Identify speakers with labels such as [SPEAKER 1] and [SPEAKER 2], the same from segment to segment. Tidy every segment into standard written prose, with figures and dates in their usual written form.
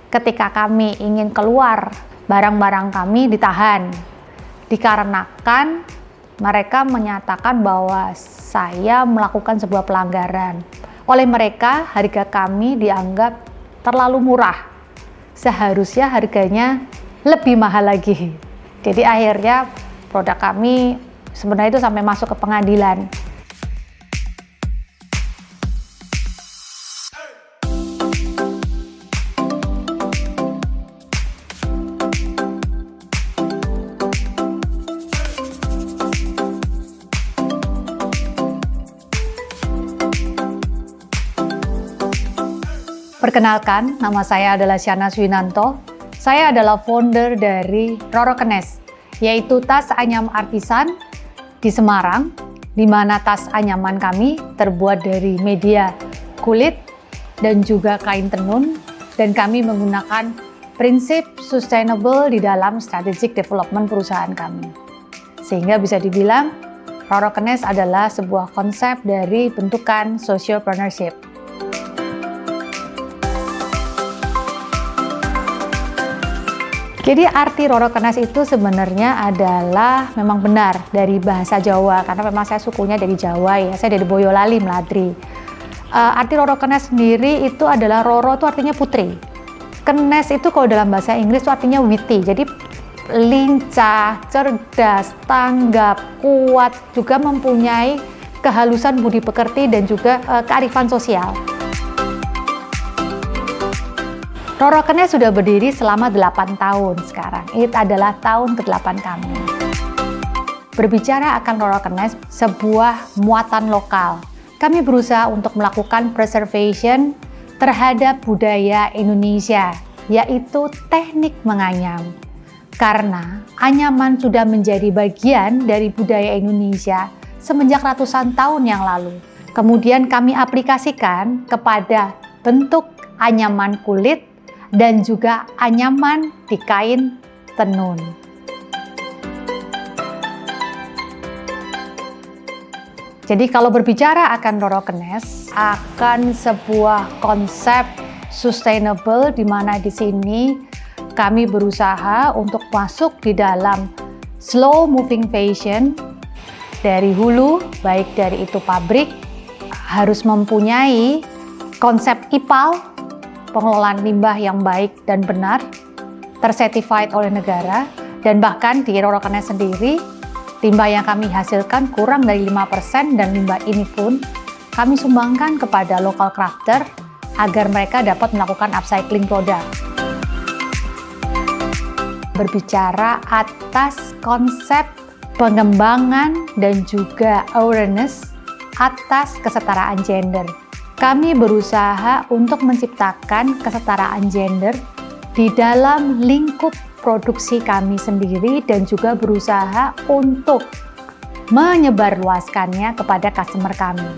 [SPEAKER 1] ketika kami ingin keluar, barang-barang kami ditahan dikarenakan mereka menyatakan bahwa saya melakukan sebuah pelanggaran. Oleh mereka, harga kami dianggap terlalu murah. Seharusnya harganya lebih mahal lagi. Jadi akhirnya produk kami sebenarnya itu sampai masuk ke pengadilan. Perkenalkan, nama saya adalah Syana Swinanto. Saya adalah founder dari Rorokenes, yaitu tas anyam artisan di Semarang, di mana tas anyaman kami terbuat dari media kulit dan juga kain tenun, dan kami menggunakan prinsip sustainable di dalam strategic development perusahaan kami. Sehingga bisa dibilang, Rorokenes adalah sebuah konsep dari bentukan sociopreneurship. Jadi arti Rorokenes itu sebenarnya adalah memang benar dari bahasa Jawa, karena memang saya sukunya dari Jawa ya, saya dari Boyolali, Meladri. Arti Rorokenes sendiri itu adalah Roro itu artinya putri. Kenes itu kalau dalam bahasa Inggris itu artinya witty, jadi lincah, cerdas, tanggap, kuat, juga mempunyai kehalusan budi pekerti dan juga kearifan sosial. Rorokenes sudah berdiri selama 8 tahun sekarang. Ini adalah tahun ke-8 kami. Berbicara akan Rorokenes, sebuah muatan lokal. Kami berusaha untuk melakukan preservation terhadap budaya Indonesia, yaitu teknik menganyam. Karena anyaman sudah menjadi bagian dari budaya Indonesia semenjak ratusan tahun yang lalu. Kemudian kami aplikasikan kepada bentuk anyaman kulit dan juga anyaman di kain tenun. Jadi kalau berbicara akan Rorokenes, akan sebuah konsep sustainable di mana di sini kami berusaha untuk masuk di dalam slow moving fashion dari hulu, baik dari itu pabrik, harus mempunyai konsep IPAL, pengelolaan limbah yang baik dan benar, tersertified oleh negara, dan bahkan di Rorokenes sendiri, limbah yang kami hasilkan kurang dari 5%, dan limbah ini pun kami sumbangkan kepada local crafter agar mereka dapat melakukan upcycling produk. Berbicara atas konsep pengembangan dan juga awareness atas kesetaraan gender. Kami berusaha untuk menciptakan kesetaraan gender di dalam lingkup produksi kami sendiri dan juga berusaha untuk menyebarluaskannya kepada customer kami.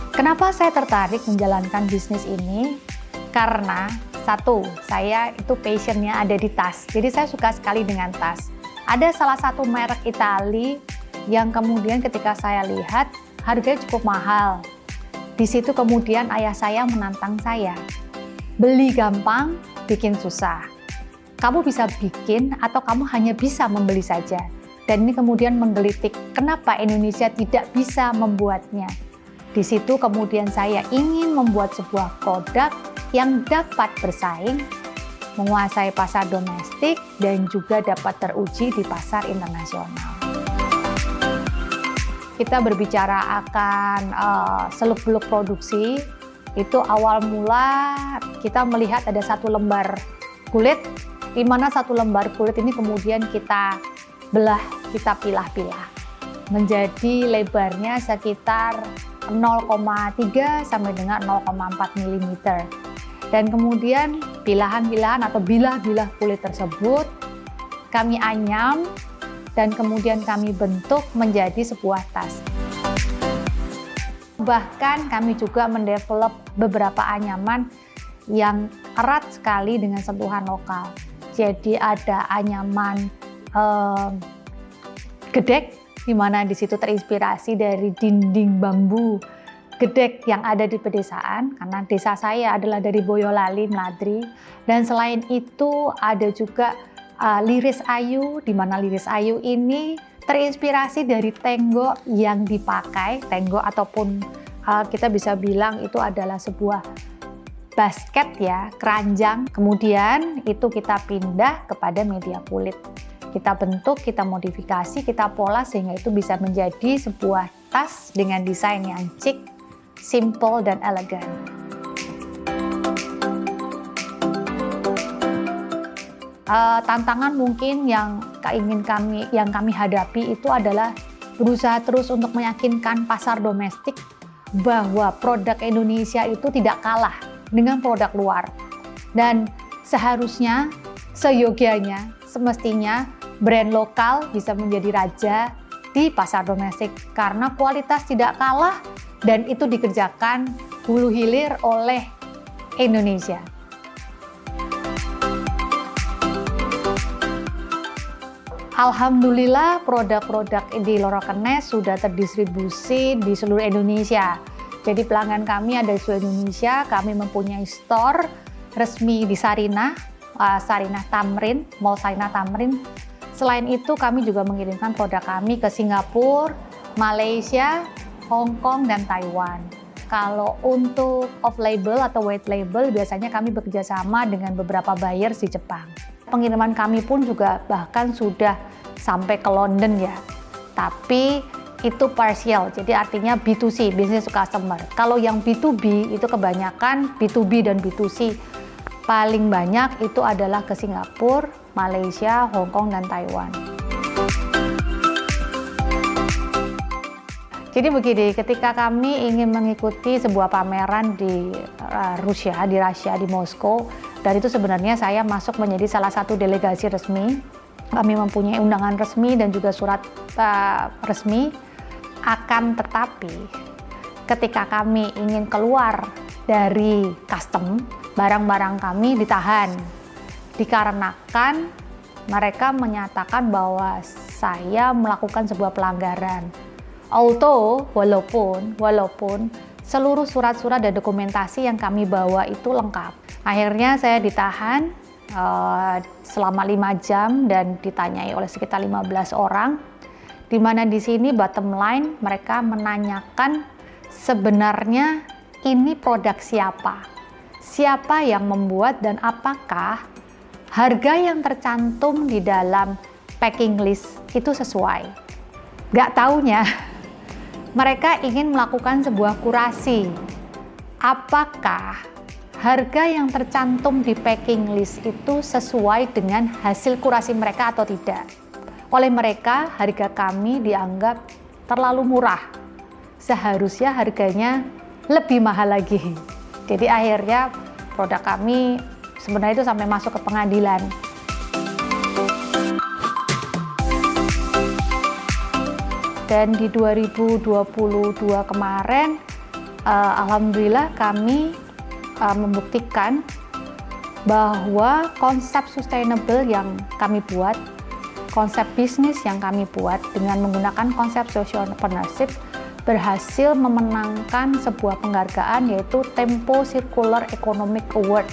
[SPEAKER 1] Kenapa saya tertarik menjalankan bisnis ini? Karena satu, saya itu passionnya ada di tas. Jadi saya suka sekali dengan tas. Ada salah satu merek Itali yang kemudian ketika saya lihat harganya cukup mahal. Di situ kemudian ayah saya menantang saya, beli gampang, bikin susah. Kamu bisa bikin atau kamu hanya bisa membeli saja. Dan ini kemudian menggelitik kenapa Indonesia tidak bisa membuatnya. Di situ kemudian saya ingin membuat sebuah produk yang dapat bersaing, menguasai pasar domestik dan juga dapat teruji di pasar internasional. Kita berbicara akan seluk-beluk produksi, itu awal mula kita melihat ada satu lembar kulit, di mana satu lembar kulit ini kemudian kita belah, kita pilah-pilah. Menjadi lebarnya sekitar 0,3 sampai dengan 0,4 mm. Dan kemudian pilahan-pilahan atau bilah-bilah kulit tersebut kami anyam, dan kemudian kami bentuk menjadi sebuah tas. Bahkan kami juga mendevelop beberapa anyaman yang erat sekali dengan sentuhan lokal. Jadi ada anyaman gedek, di mana di situ terinspirasi dari dinding bambu gedek yang ada di pedesaan, karena desa saya adalah dari Boyolali, Mladri. Dan selain itu ada juga Liris Ayu, di mana Liris Ayu ini terinspirasi dari tenggok yang dipakai, tenggok ataupun kita bisa bilang itu adalah sebuah basket ya, keranjang. Kemudian itu kita pindah kepada media kulit. Kita bentuk, kita modifikasi, kita pola sehingga itu bisa menjadi sebuah tas dengan desain yang chic, simple, dan elegan. Tantangan mungkin yang kami hadapi itu adalah berusaha terus untuk meyakinkan pasar domestik bahwa produk Indonesia itu tidak kalah dengan produk luar. Dan seharusnya, seyogianya, semestinya brand lokal bisa menjadi raja di pasar domestik karena kualitas tidak kalah dan itu dikerjakan hulu hilir oleh Indonesia. Alhamdulillah produk-produk di Lorokenes sudah terdistribusi di seluruh Indonesia. Jadi pelanggan kami ada di seluruh Indonesia, kami mempunyai store resmi di Sarinah Tamrin, Mall Sarinah Tamrin. Selain itu kami juga mengirimkan produk kami ke Singapura, Malaysia, Hong Kong, dan Taiwan. Kalau untuk off-label atau white label biasanya kami bekerja sama dengan beberapa buyers di Jepang. Pengiriman kami pun juga bahkan sudah sampai ke London ya. Tapi itu partial, jadi artinya B2C, business to customer. Kalau yang B2B itu kebanyakan B2B dan B2C. Paling banyak itu adalah ke Singapura, Malaysia, Hong Kong, dan Taiwan. Jadi begini, ketika kami ingin mengikuti sebuah pameran di Rusia, di Moskow, dan itu sebenarnya saya masuk menjadi salah satu delegasi resmi. Kami mempunyai undangan resmi dan juga surat resmi. Akan tetapi, ketika kami ingin keluar dari custom, barang-barang kami ditahan dikarenakan mereka menyatakan bahwa saya melakukan sebuah pelanggaran. Walaupun seluruh surat-surat dan dokumentasi yang kami bawa itu lengkap. Akhirnya saya ditahan selama 5 jam dan ditanyai oleh sekitar 15 orang. Di mana di sini bottom line mereka menanyakan sebenarnya ini produk siapa? Siapa yang membuat dan apakah harga yang tercantum di dalam packing list itu sesuai? Gak taunya, mereka ingin melakukan sebuah kurasi. Apakah harga yang tercantum di packing list itu sesuai dengan hasil kurasi mereka atau tidak? Oleh mereka, harga kami dianggap terlalu murah. Seharusnya harganya lebih mahal lagi. Jadi akhirnya produk kami sebenarnya itu sampai masuk ke pengadilan. Dan di 2022 kemarin, alhamdulillah kami membuktikan bahwa konsep sustainable yang kami buat, konsep bisnis yang kami buat dengan menggunakan konsep social entrepreneurship berhasil memenangkan sebuah penghargaan yaitu Tempo Circular Economic Award.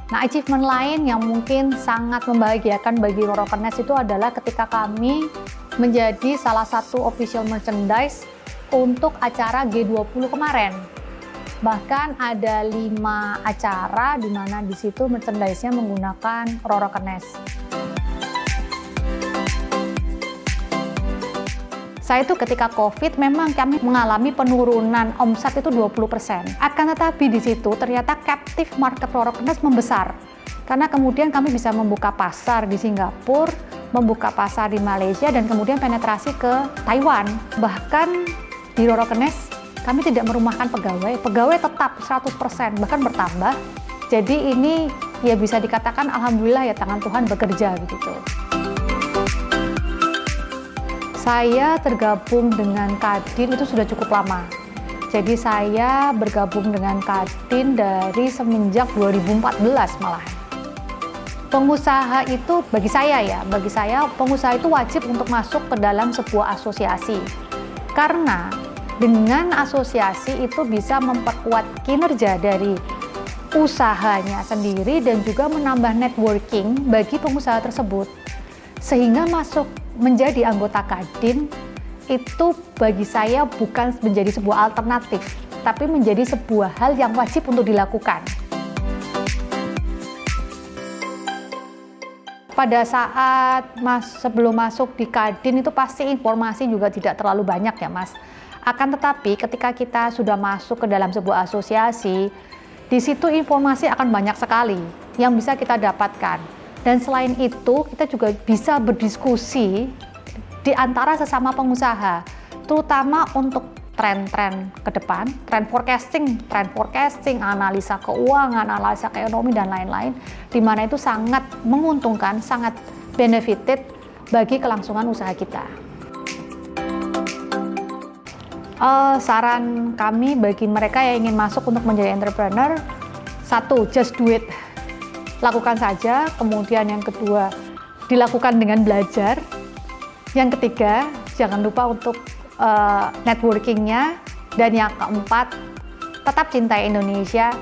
[SPEAKER 1] Nah, achievement lain yang mungkin sangat membahagiakan bagi Lorokenes itu adalah ketika kami menjadi salah satu official merchandise untuk acara G20 kemarin. Bahkan ada 5 acara di mana di situ merchandise-nya menggunakan Lorokenes. Saya itu ketika COVID memang kami mengalami penurunan omset itu 20%. Akan tetapi di situ ternyata captive market Lorokenes membesar. Karena kemudian kami bisa membuka pasar di Singapura, membuka pasar di Malaysia, dan kemudian penetrasi ke Taiwan. Bahkan di Lorokenes kami tidak merumahkan pegawai tetap 100%, bahkan bertambah. Jadi ini ya bisa dikatakan alhamdulillah ya tangan Tuhan bekerja begitu. Saya tergabung dengan Kadin itu sudah cukup lama. Jadi saya bergabung dengan Kadin dari semenjak 2014 malah. Pengusaha itu bagi saya pengusaha itu wajib untuk masuk ke dalam sebuah asosiasi. Karena Dengan asosiasi itu bisa memperkuat kinerja dari usahanya sendiri dan juga menambah networking bagi pengusaha tersebut. Sehingga masuk menjadi anggota Kadin itu bagi saya bukan menjadi sebuah alternatif, tapi menjadi sebuah hal yang wajib untuk dilakukan. Pada saat sebelum masuk di Kadin itu pasti informasi juga tidak terlalu banyak ya Mas. Akan tetapi ketika kita sudah masuk ke dalam sebuah asosiasi, di situ informasi akan banyak sekali yang bisa kita dapatkan. Dan selain itu kita juga bisa berdiskusi di antara sesama pengusaha, terutama untuk tren-tren ke depan, tren forecasting, analisa keuangan, analisa ekonomi dan lain-lain, di mana itu sangat menguntungkan, sangat benefited bagi kelangsungan usaha kita. Saran kami bagi mereka yang ingin masuk untuk menjadi entrepreneur, satu, just do it, lakukan saja. Kemudian yang kedua, dilakukan dengan belajar. Yang ketiga, jangan lupa untuk networkingnya. Dan yang keempat, tetap cintai Indonesia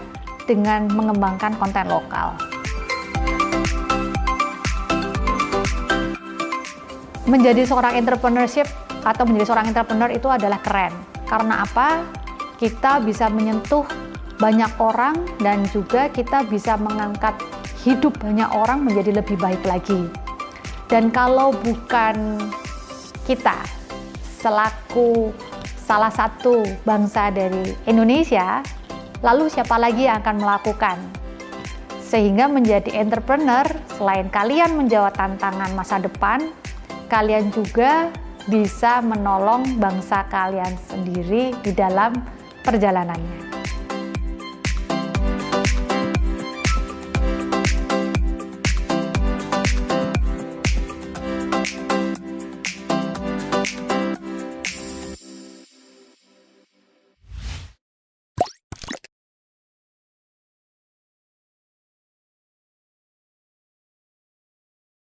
[SPEAKER 1] dengan mengembangkan konten lokal. Menjadi seorang entrepreneurship atau menjadi seorang entrepreneur itu adalah keren. Karena apa? Kita bisa menyentuh banyak orang dan juga kita bisa mengangkat hidup banyak orang menjadi lebih baik lagi. Dan kalau bukan kita selaku salah satu bangsa dari Indonesia, lalu siapa lagi yang akan melakukan? Sehingga menjadi entrepreneur, selain kalian menjawab tantangan masa depan, kalian juga bisa menolong bangsa kalian sendiri di dalam perjalanannya.